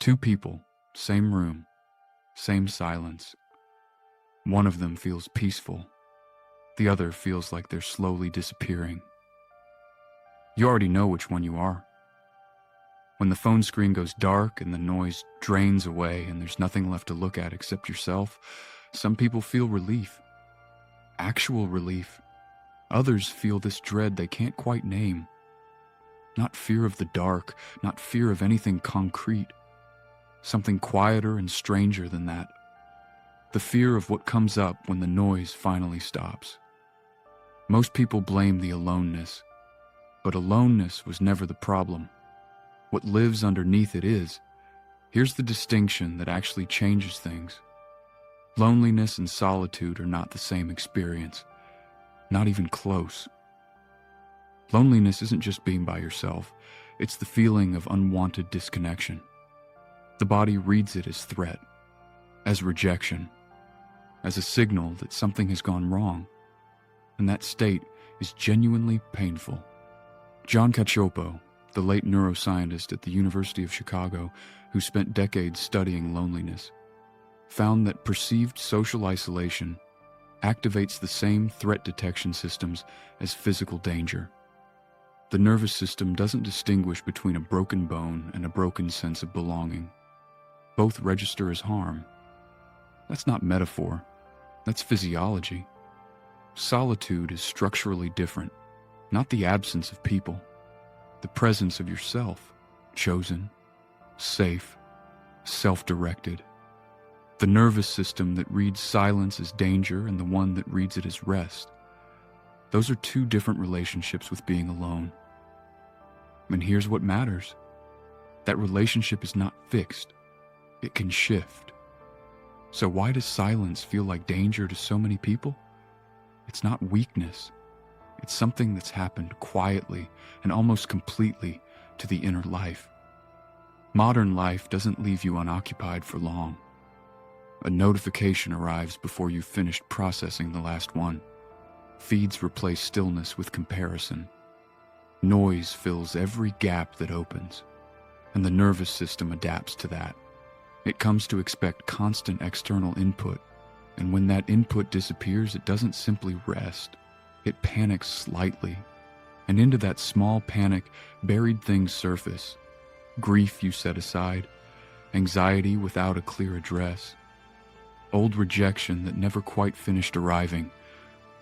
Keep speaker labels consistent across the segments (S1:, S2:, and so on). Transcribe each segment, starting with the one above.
S1: Two people, same room, same silence. One of them feels peaceful. The other feels like they're slowly disappearing. You already know which one you are. When the phone screen goes dark and the noise drains away and there's nothing left to look at except yourself, some people feel relief. Actual relief. Others feel this dread they can't quite name. Not fear of the dark, not fear of anything concrete. Something quieter and stranger than that. The fear of what comes up when the noise finally stops. Most people blame the aloneness, but aloneness was never the problem. What lives underneath it is. Here's the distinction that actually changes things. Loneliness and solitude are not the same experience, not even close. Loneliness isn't just being by yourself, it's the feeling of unwanted disconnection. The body reads it as threat, as rejection, as a signal that something has gone wrong, and that state is genuinely painful. John Cacioppo, the late neuroscientist at the University of Chicago who spent decades studying loneliness, found that perceived social isolation activates the same threat detection systems as physical danger. The nervous system doesn't distinguish between a broken bone and a broken sense of belonging. Both register as harm. That's not metaphor. That's physiology. Solitude is structurally different, not the absence of people, the presence of yourself, chosen, safe, self-directed. The nervous system that reads silence as danger and the one that reads it as rest. Those are two different relationships with being alone. And here's what matters. That relationship is not fixed. It can shift. So why does silence feel like danger to so many people? It's not weakness. It's something that's happened quietly and almost completely to the inner life. Modern life doesn't leave you unoccupied for long. A notification arrives before you've finished processing the last one. Feeds replace stillness with comparison. Noise fills every gap that opens, and the nervous system adapts to that. It comes to expect constant external input, and when that input disappears, it doesn't simply rest. It panics slightly, and into that small panic, buried things surface. Grief you set aside, anxiety without a clear address, old rejection that never quite finished arriving,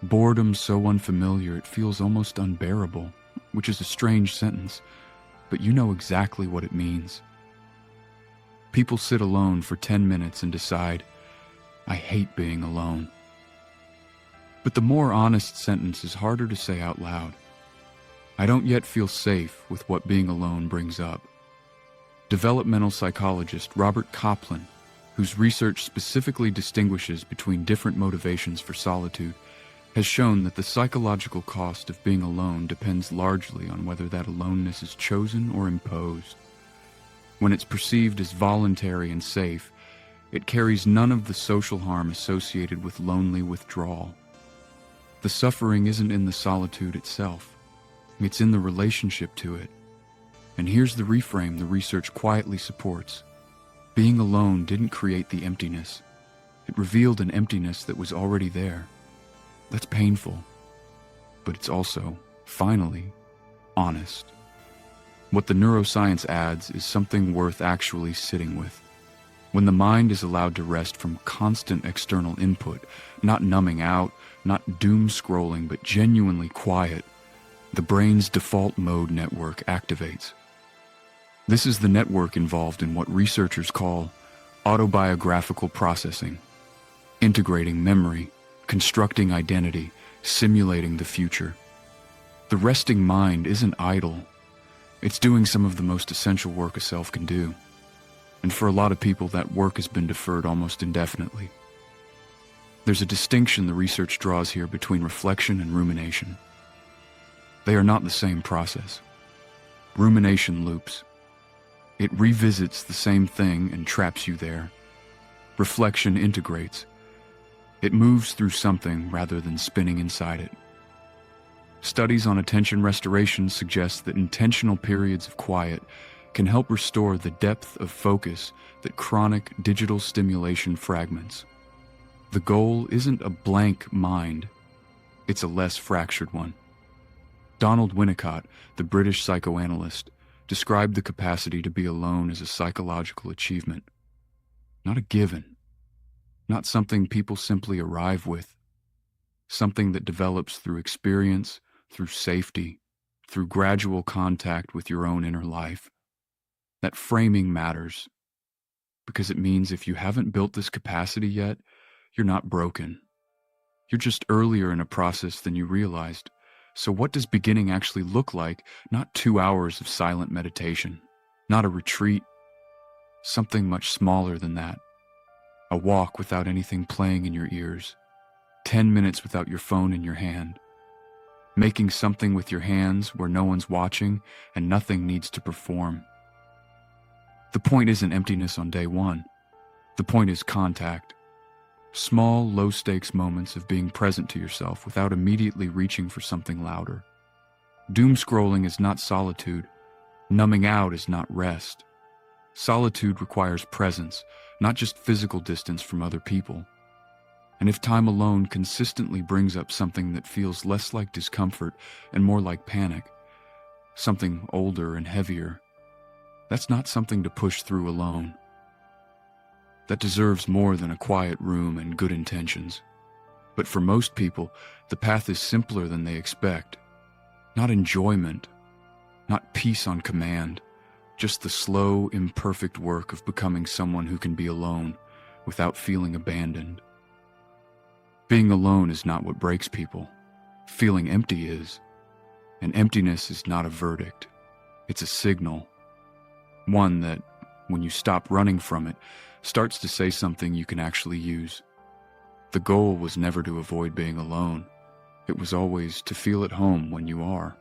S1: boredom so unfamiliar it feels almost unbearable, which is a strange sentence, but you know exactly what it means. People sit alone for 10 minutes and decide, I hate being alone. But the more honest sentence is harder to say out loud. I don't yet feel safe with what being alone brings up. Developmental psychologist Robert Kaplan, whose research specifically distinguishes between different motivations for solitude, has shown that the psychological cost of being alone depends largely on whether that aloneness is chosen or imposed. When it's perceived as voluntary and safe, it carries none of the social harm associated with lonely withdrawal. The suffering isn't in the solitude itself, it's in the relationship to it. And here's the reframe the research quietly supports. Being alone didn't create the emptiness. It revealed an emptiness that was already there. That's painful, but it's also, finally, honest. What the neuroscience adds is something worth actually sitting with. When the mind is allowed to rest from constant external input, not numbing out, not doom scrolling, but genuinely quiet, the brain's default mode network activates. This is the network involved in what researchers call autobiographical processing, integrating memory, constructing identity, simulating the future. The resting mind isn't idle. It's doing some of the most essential work a self can do. And for a lot of people, that work has been deferred almost indefinitely. There's a distinction the research draws here between reflection and rumination. They are not the same process. Rumination loops. It revisits the same thing and traps you there. Reflection integrates. It moves through something rather than spinning inside it. Studies on attention restoration suggest that intentional periods of quiet can help restore the depth of focus that chronic digital stimulation fragments. The goal isn't a blank mind, it's a less fractured one. Donald Winnicott, the British psychoanalyst, described the capacity to be alone as a psychological achievement, not a given, not something people simply arrive with, something that develops through experience, through safety, through gradual contact with your own inner life. That framing matters, because it means if you haven't built this capacity yet, you're not broken. You're just earlier in a process than you realized. So what does beginning actually look like? Not 2 hours of silent meditation, not a retreat, something much smaller than that. A walk without anything playing in your ears, 10 minutes without your phone in your hand, making something with your hands where no one's watching and nothing needs to perform. The point isn't emptiness on day one. The point is contact. Small, low-stakes moments of being present to yourself without immediately reaching for something louder. Doom scrolling is not solitude. Numbing out is not rest. Solitude requires presence, not just physical distance from other people. And if time alone consistently brings up something that feels less like discomfort and more like panic, something older and heavier, that's not something to push through alone. That deserves more than a quiet room and good intentions. But for most people, the path is simpler than they expect. Not enjoyment, not peace on command, just the slow, imperfect work of becoming someone who can be alone without feeling abandoned. Being alone is not what breaks people. Feeling empty is. And emptiness is not a verdict. It's a signal. One that, when you stop running from it, starts to say something you can actually use. The goal was never to avoid being alone. It was always to feel at home when you are.